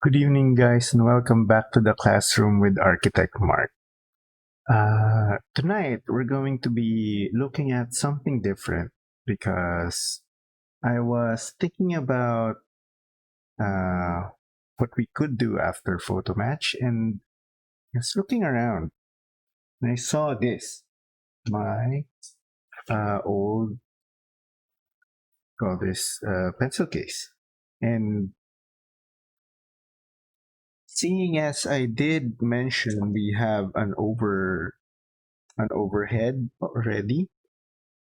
Good evening, guys, and welcome back to the classroom with Architect Mark. Tonight, we're going to be looking at something different because I was thinking about uh, what we could do after photo match, and I was looking around and I saw this my old call this pencil case, and seeing as I did mention we have an overhead already,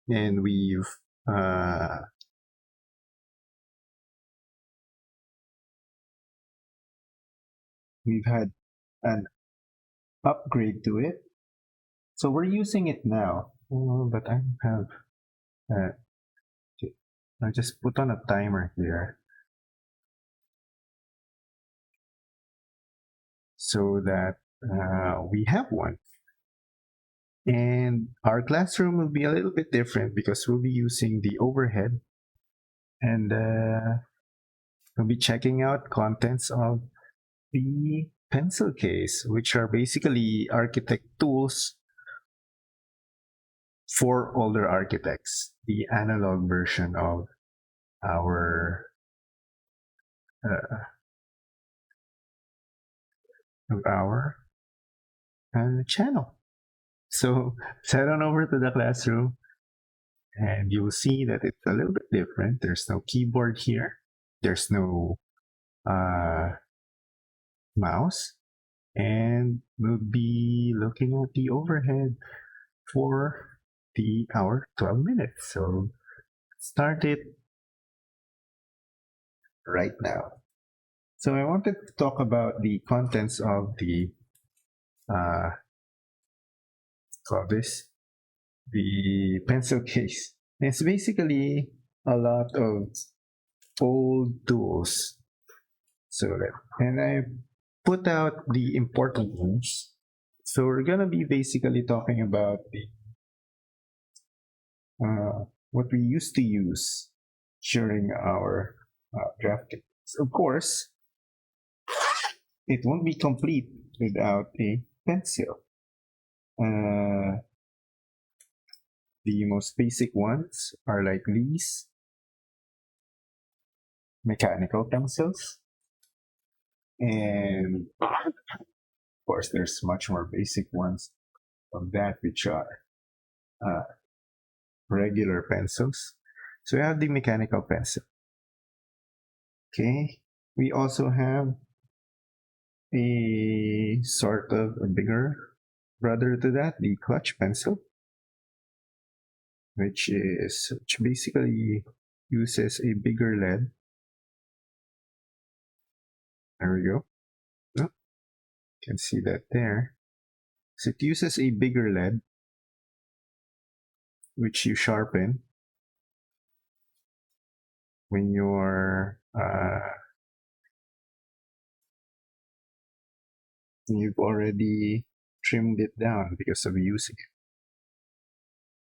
and uh, we've had an upgrade to it. So we're using it now. But I have uh, I just put on a timer here so that we have one. And our classroom will be a little bit different because we'll be using the overhead, and we'll be checking out contents of the pencil case, which are basically architect tools for older architects, the analog version our uh, our channel. So head on over to the classroom, and you'll see that it's a little bit different. There's no keyboard here. There's no uh, mouse, and we'll be looking at the overhead for the hour 12 minutes. So start it right now. So I wanted to talk about the contents of the uh, call this the pencil case. It's basically a lot of old tools. And I put out the important ones. So we're gonna be basically talking about the what we used to use during our drafting. So of course, it won't be complete without a pencil. Uh, the most basic ones are like these mechanical pencils, and of course, there's much more basic ones of that, which are uh, regular pencils. So we have the mechanical pencil. Okay. We also have a sort of a bigger brother to that, the clutch pencil, which basically uses a bigger lead. There we go. Oh, you can see that there. So it uses a bigger lead, which you sharpen when you've already trimmed it down because of using it.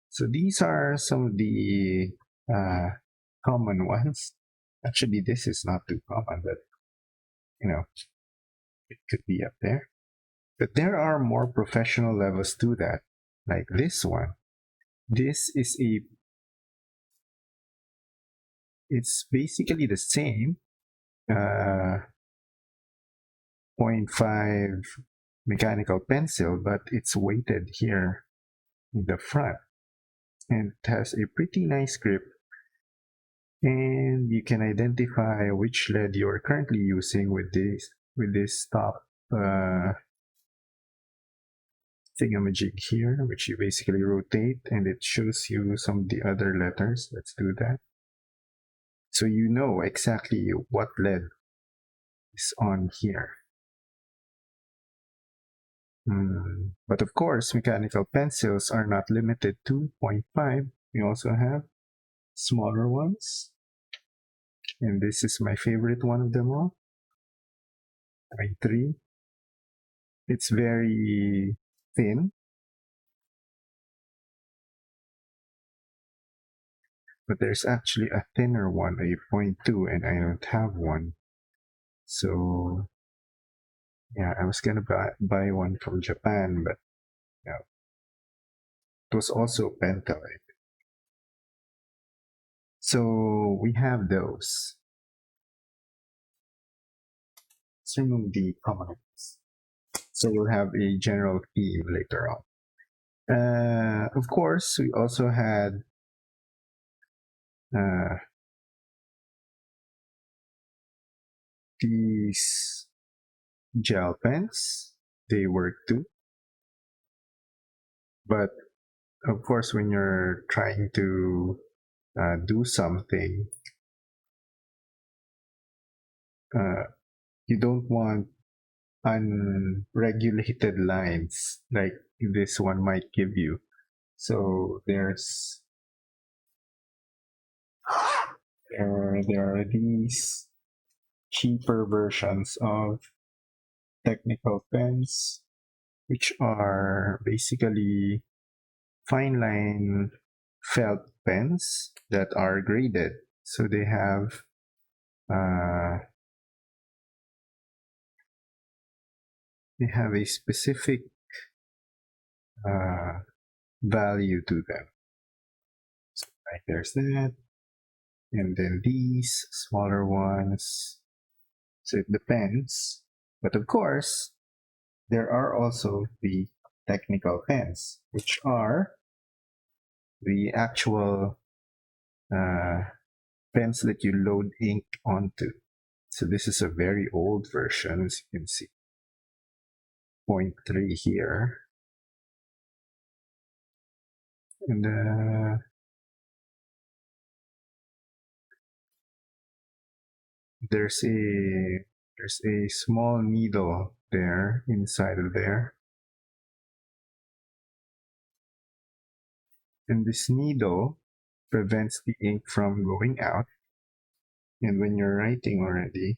So these are some of the uh, common ones. Actually, this is not too common, but you know, it could be up there. But there are more professional levels to that, like this one. This is it's basically the same uh, point 0.5 mechanical pencil, but it's weighted here in the front, and it has a pretty nice grip, and you can identify which lead you're currently using with this top thingamajig here, which you basically rotate, and it shows you some of the other letters. Let's do that. So you know exactly what lead is on here. But of course, mechanical pencils are not limited to 0.5. We also have smaller ones. And this is my favorite one of them all, 0.3. It's very thin, but there's actually a thinner one, a 0.2, and I don't have one. So Yeah, I was gonna buy one from Japan, but you know, it was also Pentelite. So we have those. Let's remove the comments. So we'll have a general theme later on. Of course, we also had uh, these gel pens. They work too. But of course, when you're trying to do something, uh, you don't want unregulated lines like this one might give you. So there are these cheaper versions of technical pens, which are basically fine line felt pens that are graded. So uh, they have a specific uh, value to them. So like there's that, and then these smaller ones. So it depends. But of course, there are also the technical pens, which are the actual uh, pens that you load ink onto. So this is a very old version, as you can see. 0.3 here. And there's a small needle there inside of there. And this needle prevents the ink from going out. And when you're writing already,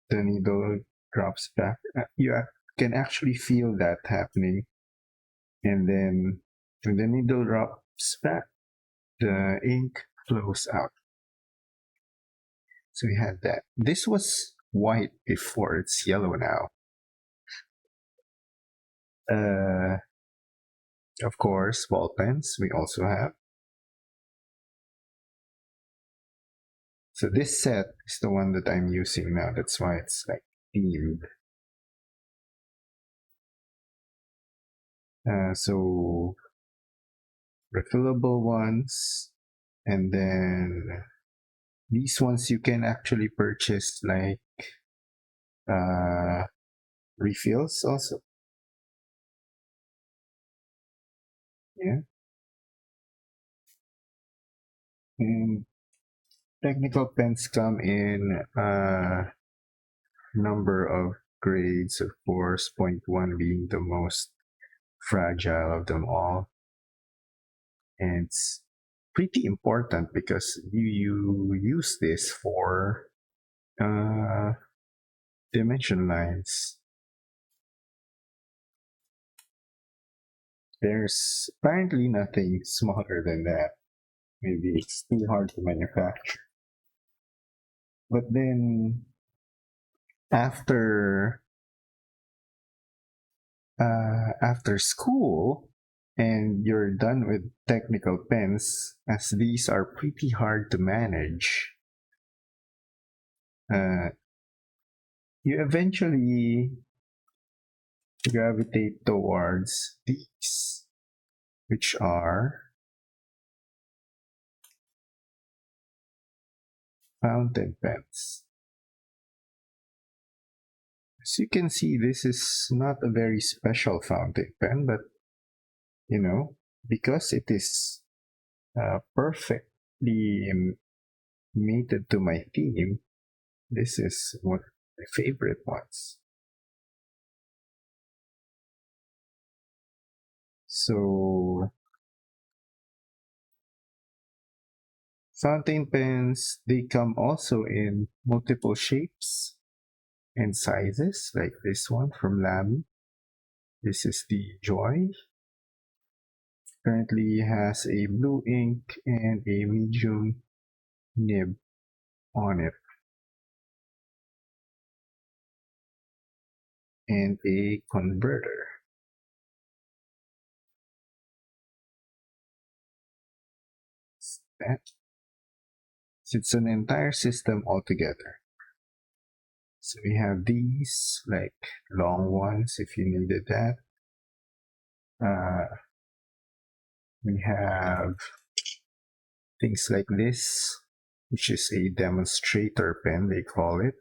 the needle drops back. You can actually feel that happening. And then when the needle drops back, the ink flows out. So we had that. This was white before, it's yellow now. Of course, ball pens we also have. So this set is the one that I'm using now. That's why it's like themed. So refillable ones, and then these ones you can actually purchase like uh, refills also. Yeah. And technical pens come in a number of grades, of course, point one being the most fragile of them all. And it's pretty important because you use this for uh, dimension lines. There's apparently nothing smaller than that. Maybe it's too hard to manufacture. But then after after school and you're done with technical pens, as these are pretty hard to manage, uh, you eventually gravitate towards these, which are fountain pens. As you can see, this is not a very special fountain pen, but you know, because it is perfectly mated to my theme, this is one of my favorite ones. So, fountain pens, they come also in multiple shapes and sizes, like this one from Lamy. This is the Joy. Currently has a blue ink and a medium nib on it. and a converter. That. So it's an entire system altogether. So we have these like long ones if you needed that. We have things like this, which is a demonstrator pen, they call it.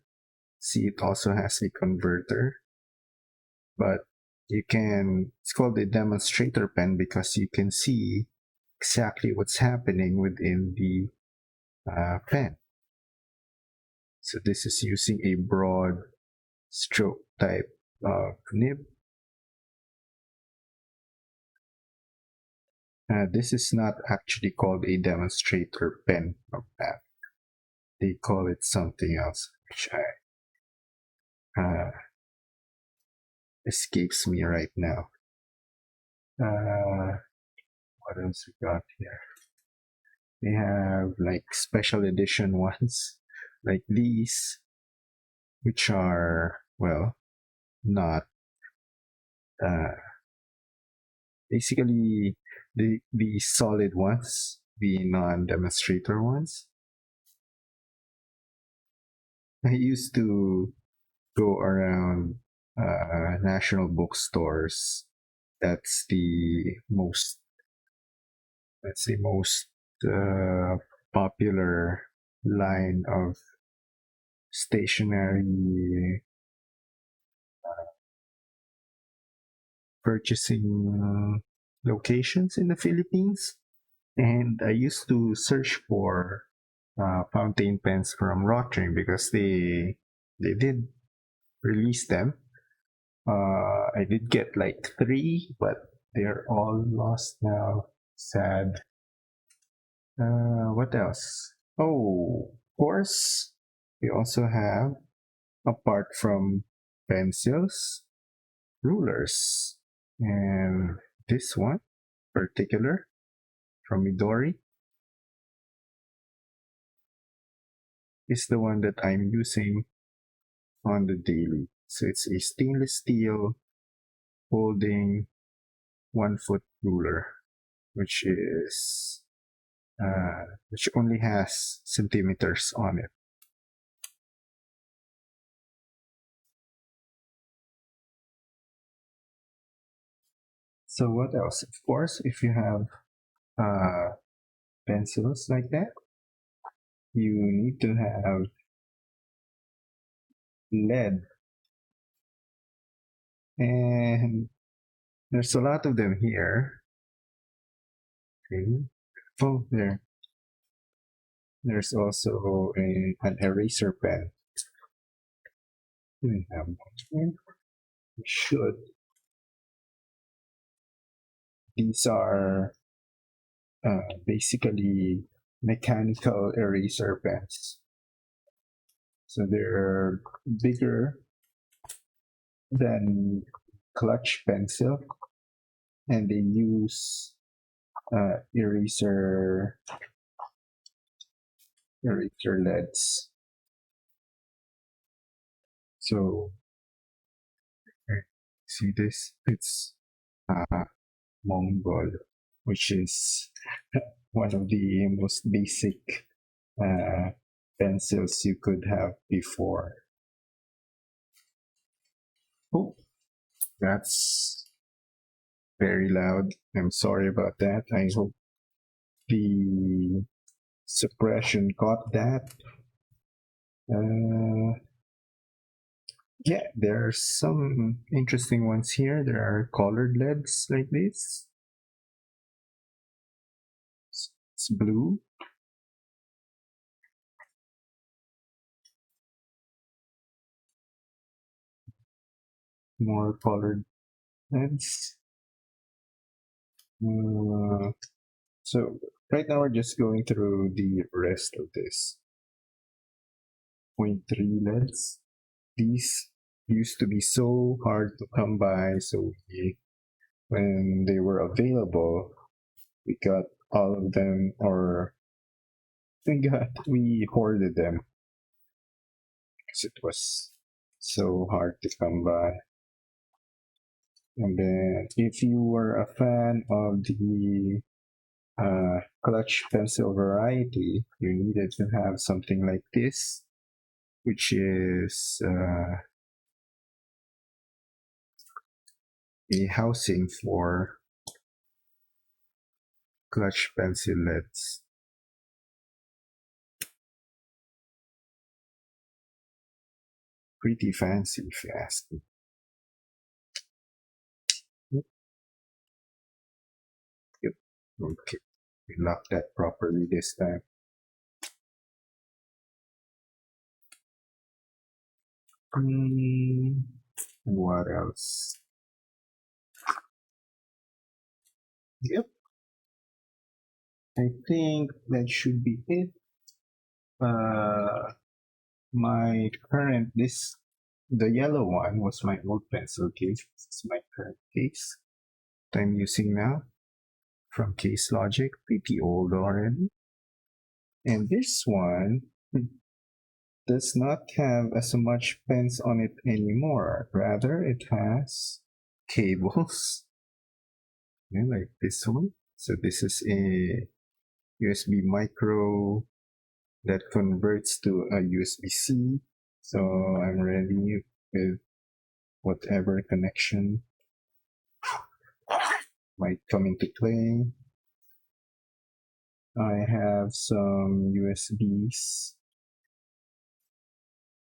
See, it also has a converter, but it's called a demonstrator pen because you can see exactly what's happening within the pen. So this is using a broad stroke type nib. This is not actually called a demonstrator pen of that. They call it something else, which escapes me right now. What else we got here? They have like special edition ones, like these, which are, well, not basically the solid ones, the non-demonstrator ones. I used to go around national bookstores. That's the most, let's say, most uh, popular line of stationery purchasing locations in the Philippines. And I used to search for fountain pens from Rotring because they did release them. I did get like three, but they're all lost now. Sad. What else? Oh, of course, we also have, apart from pencils, rulers. And this one, particular, from Midori, is the one that I'm using on the daily. So it's a stainless steel holding 1 foot ruler, which is which only has centimeters on it. So what else? Of course, if you have pencils like that, you need to have lead, and there's a lot of them here. Okay. Oh, there's also an eraser pen. We have one. We should. These are basically mechanical eraser pens. So they're bigger than clutch pencil, and they use eraser leads. So see this? It's Mongol, which is one of the most basic uh, pencils you could have before. Oh, that's very loud. I'm sorry about that. I hope the suppression caught that. Uh, yeah, there are some interesting ones here. There are colored LEDs like this. It's blue. More colored LEDs. So right now we're just going through the rest of this. 0.3 LEDs. These used to be so hard to come by, so when they were available, we got all of them, or we hoarded them because it was so hard to come by. And then if you were a fan of the clutch pencil variety, you needed to have something like this, which is a housing for clutch pencil leads. Pretty fancy if you ask me. Yep. Okay. We locked that properly this time. What else? Yep. I think that should be it. My current the yellow one was my old pencil case. This is my current case that I'm using now from Case Logic, pretty old already. And this one does not have as much pens on it anymore. Rather, it has cables, like this one. So this is a USB micro that converts to a USB-C. So I'm ready with whatever connection might come into play. I have some USBs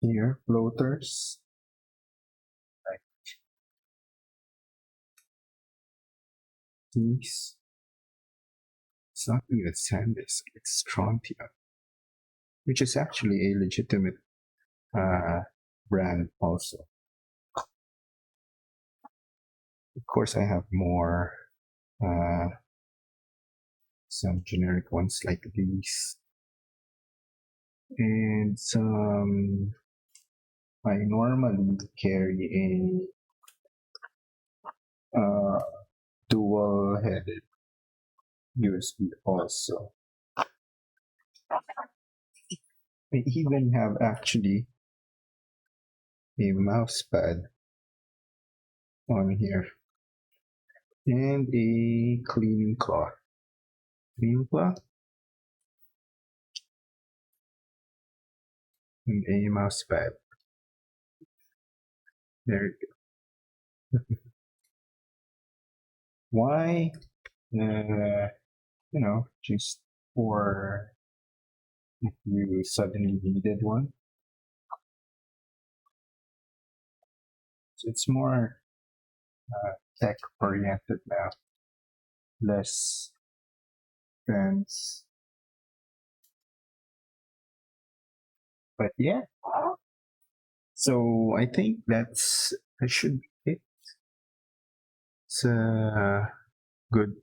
here, floaters. Like these. It's not even SanDisk, it's Strontium, which is actually a legitimate brand also. Of course, I have more, some generic ones like these. And some, I normally carry a dual-headed USB also. I even have actually a mouse pad on here and a cleaning cloth. Cleaning cloth and a mouse pad. There you go. Why? Just for if you suddenly needed one. So it's more tech oriented now, less trends. But yeah, so I think that should be it. It's a good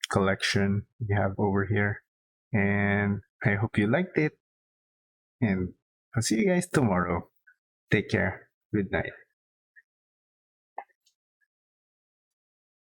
collection we have over here, and I hope you liked it. And I'll see you guys tomorrow. Take care. Good night.